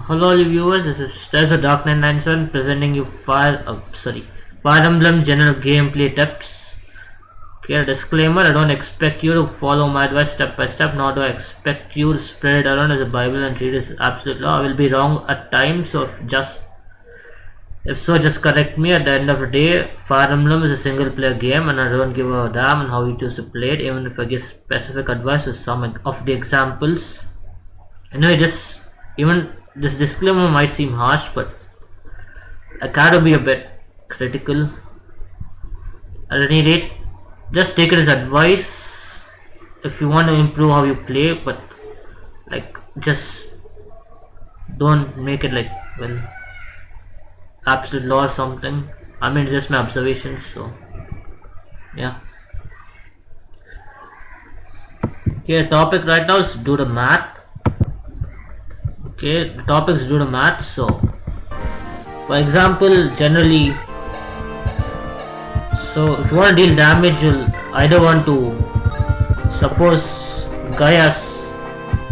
Hello viewers, this is There's Dark Knight 97 presenting you Fire Emblem General gameplay tips. Okay, disclaimer, I don't expect you to follow my advice step by step, nor do I expect you to spread it around as a Bible and treat it as absolute law. I will be wrong at times, so if so, just correct me. At the end of the day, Fire Emblem is a single player game and I don't give a damn on how you choose to play it, even if I give specific advice to some of the examples. Anyway, even this disclaimer might seem harsh, but I gotta be a bit critical. At any rate, just take it as advice if you want to improve how you play, but just don't make it absolute law or something. I mean, it's just my observations, so yeah. Okay, topic right now is do the math. Okay, the topics do the math. So for example, generally, so if you want to deal damage, you'll either want to, suppose guy has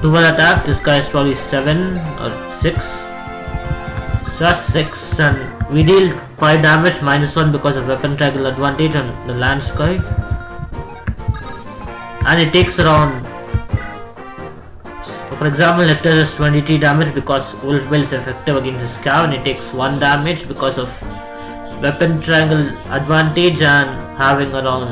12 attack, this guy is probably 7 or 6, so that's 6, and we deal 5 damage -1 because of weapon triangle advantage on the lance guy, and it takes around, for example, Hector does 23 damage because Wolf Bill is effective against his Scav, and it takes 1 damage because of weapon triangle advantage and having around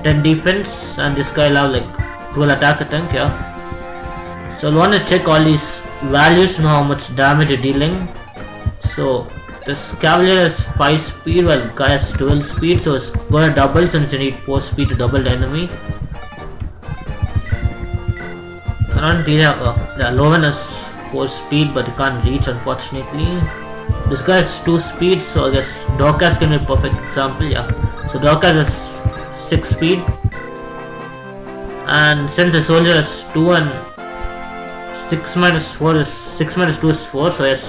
10 defense, and this guy will have 12 attack, I think, yeah. So I want to check all these values to know how much damage you're dealing. So this Cavalier has 5 speed while guy has 12 speed, so it's going to double since you need 4 speed to double the enemy. The Lowen has 4 speed, but he can't reach, unfortunately. This guy has 2 speed, so I guess Dorcas can be a perfect example, yeah. So Dorcas has 6 speed, and since the soldier has 2 and 6 minus 4 is 6 minus 2 is 4, so he has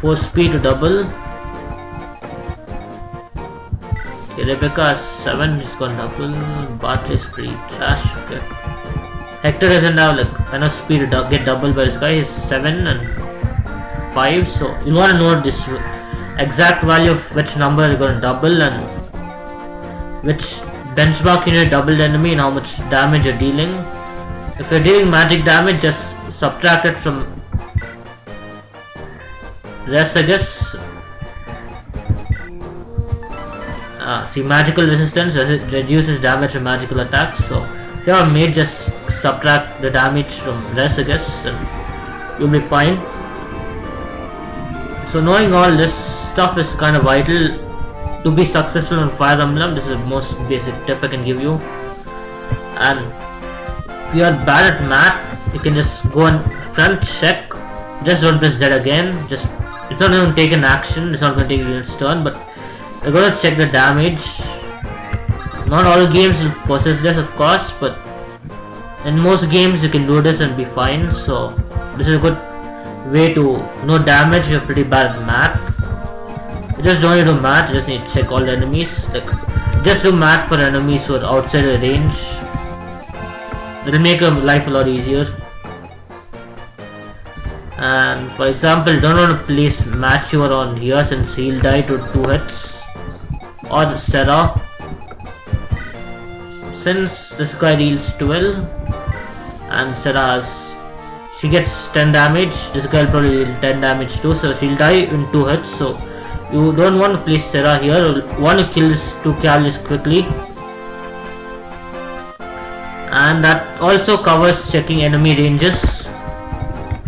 4 speed to double. Okay, Rebecca has 7, he's gonna double. Bart is pretty trash. Okay. Hector doesn't have enough speed to get double by this guy. He's 7 and 5, so you want to know this exact value of which number you're going to double and which benchmark you need to double the enemy and how much damage you're dealing. If you're dealing magic damage, just subtract it from rest, I guess. See, magical resistance reduces damage from magical attacks, so if you have a mage, just subtract the damage from rest, I guess, and you'll be fine. So knowing all this stuff is kind of vital to be successful in Fire Emblem. This is the most basic tip I can give you. And if you are bad at math, you can just go and front check. Just don't press Z again. It's not going to take an action. It's not going to take its turn, but you're going to check the damage. Not all games will possess this, of course, but in most games you can do this and be fine. So this is a good way to know damage if you're pretty bad at math. You just don't need to do math, you just need to check all the enemies. Just do math for enemies who are outside the range. It'll make your life a lot easier. And for example, you don't want to place Machu around here since he'll die to 2 hits. Or Sarah, since this guy deals 12 and Sarah she gets 10 damage, this guy will probably deal 10 damage too, so she'll die in 2 hits. So you don't want to place Sarah here, you want to kill these 2 cavaliers quickly. And that also covers checking enemy ranges,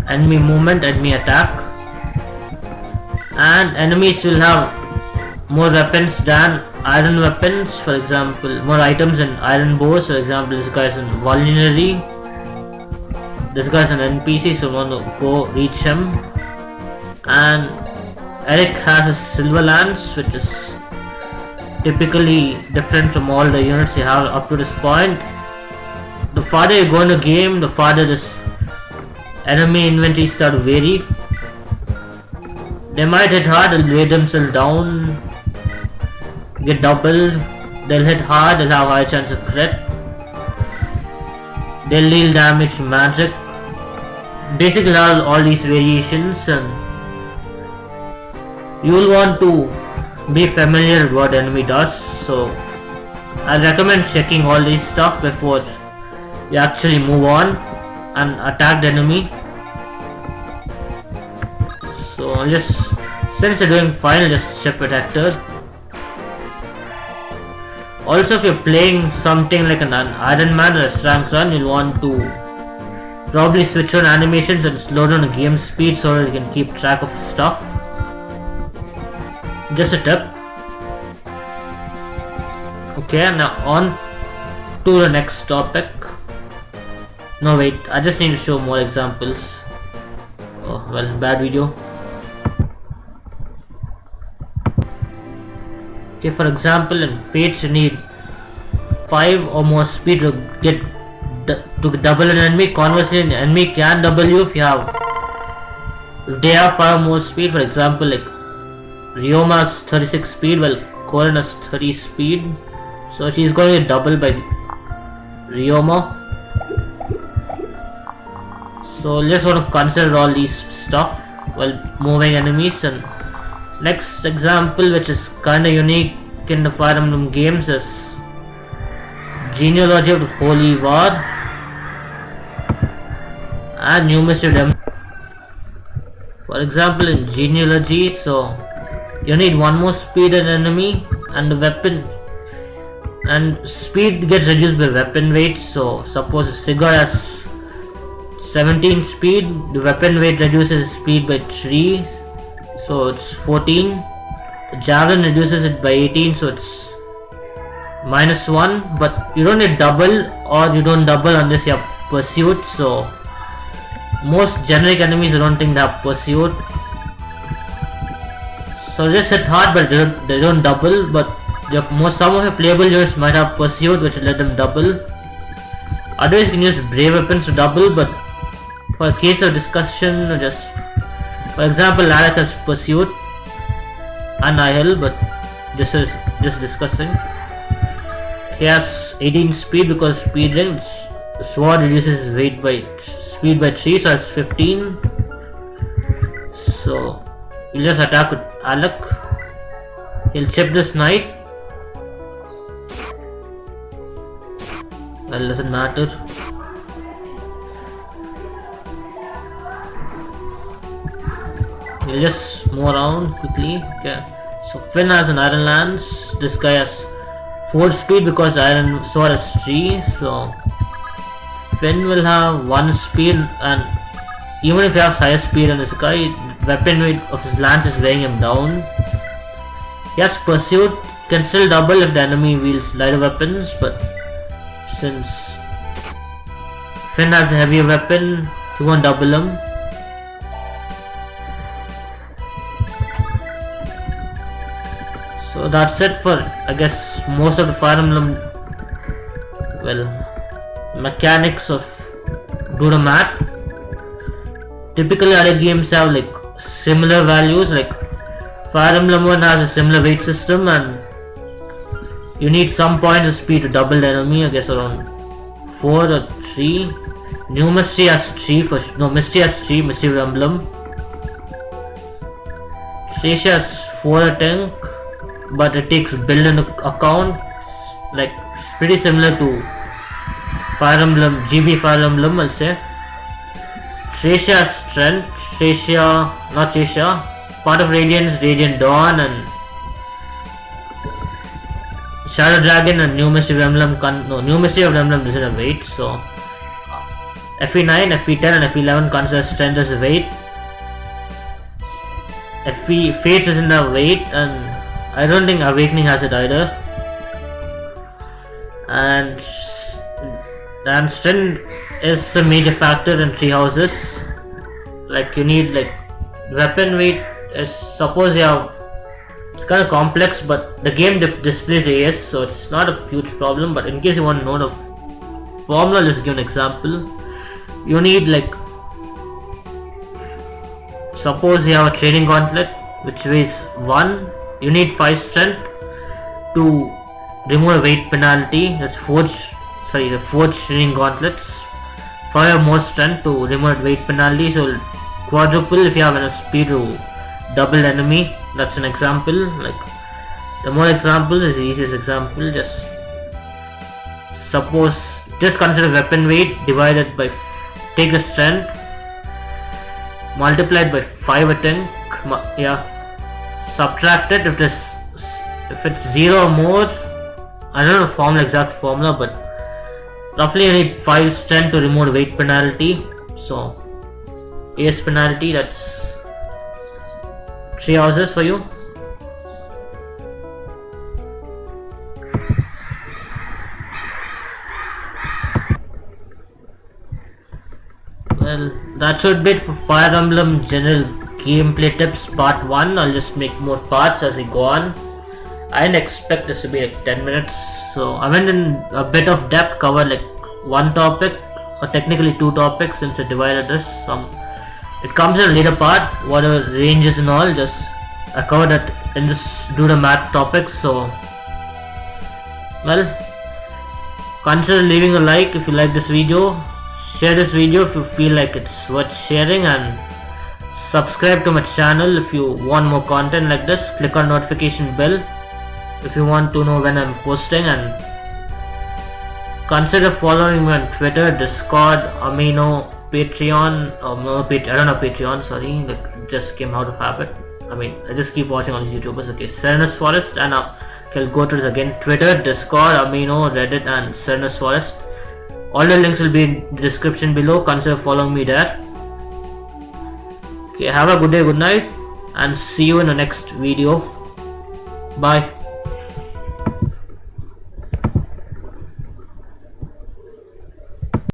enemy movement, enemy attack. And enemies will have more weapons than iron weapons, for example, more items than iron bows. For example, this guy is in vulnerary. This guy is an NPC, so you want to go reach him. And Eric has a silver lance, which is typically different from all the units you have up to this point. The farther you go in the game, the farther this enemy inventory start to vary. They might hit hard, they'll weigh themselves down, get double, they'll hit hard, they'll have high chance of crit. They'll deal damage to magic. basically all these variations, and you will want to be familiar with what enemy does. So I recommend checking all these stuff before you actually move on and attack the enemy. So just since you're doing fine, just check protector. Also, if you're playing something like an Iron Man or a Strength Run, you'll want to probably switch on animations and slow down the game speed so that you can keep track of stuff. Just a tip. Okay, now on to the next topic. No wait, I just need to show more examples. Oh well, bad video. Okay, for example, in Fates you need 5 or more speed to double an enemy. Conversely, an enemy can double you if they have 5 more speed. For example, like Ryoma has 36 speed while Korin has 30 speed, so she's going to get doubled by Ryoma. So just want to consider all these stuff while moving enemies. And next example, which is kinda unique in the Fire Emblem games, is Genealogy of the Holy War and New Mystery Dem. For example, in Genealogy, so you need 1 more speed an enemy, and the weapon and speed gets reduced by weapon weight. So suppose a cigar has 17 speed, the weapon weight reduces speed by 3, so it's 14. The javelin reduces it by 18, so it's -1, but you don't need double, or you don't double unless you have pursuit. So most generic enemies I don't think they have pursuit, so just hit hard, but they don't double. But some of your playable units might have pursuit, which will let them double. Otherwise you can use brave weapons to double, but for a case of discussion, just for example, Alec has pursuit and Nihil, but this is just discussing. He has 18 speed because speed ring. Sword reduces speed by 3, so it's 15. So you'll just attack with Alec. He'll chip this knight. Well, doesn't matter. We'll just move around quickly. Okay. So Finn has an Iron Lance. This guy has 4 speed because the Iron Sword has 3. So Finn will have 1 speed, and even if he has higher speed than this guy, weapon weight of his lance is weighing him down. He has pursuit, can still double if the enemy wields lighter weapons, but since Finn has a heavier weapon, he won't double him. So that's it for, I guess, most of the Fire Emblem, mechanics of do the math. Typically other games have like similar values, like Fire Emblem 1 has a similar weight system, and you need some points of speed to double the enemy, I guess around 4 or 3. New Mystery has 3 Mystery has 3, Mystery of Emblem. Tricia has 4 I think, but it takes build an account, like it's pretty similar to Fire Emblem, GB Fire Emblem, I'll say. Tricia has strength, part of Radiance, Radiant Dawn, and Shadow Dragon and New Mystery of Emblem. New Mystery of Emblem doesn't have weight, so FE9, FE10 and FE11 consider strength as a weight. Fates isn't a weight, and I don't think Awakening has it either. And strength is a major factor in 3 houses. Like you need like weapon weight is, suppose you have, it's kind of complex, but the game displays AS, so it's not a huge problem. But in case you want to know the formula, let's give an example. You need like, suppose you have a training gauntlet which weighs 1, you need 5 strength to remove a weight penalty. That's the forged training gauntlets. fire more strength to remove weight penalty. So quadruple if you have enough speed to double enemy. That's an example. Like the more examples is the easiest example. Just suppose just consider weapon weight divided by take the strength multiplied by 5 I think. Yeah, subtract it if it's 0 or more. I don't know the formula, exact formula, but roughly I need 5 strength to remove weight penalty. So AS penalty, that's 3 houses for you. Well, that should be it for Fire Emblem General gameplay tips part 1. I'll just make more parts as we go on. I didn't expect this to be like 10 minutes, so I went in a bit of depth, covered like one topic, or technically 2 topics since I divided this. It comes in a later part, whatever ranges and all, just I covered it in this do the math topics. So well, consider leaving a like if you like this video, share this video if you feel like it's worth sharing, and subscribe to my channel if you want more content like this. Click on notification bell if you want to know when I'm posting, and consider following me on Twitter, Discord, Amino, Patreon, or no, I don't know Patreon, sorry, like it just came out of habit. I mean, I just keep watching all these YouTubers. Okay, Serenesforest, and I'll go to this again: Twitter, Discord, Amino, Reddit, and Serenesforest. All the links will be in the description below. Consider following me there. Okay, have a good day, good night, and see you in the next video. Bye.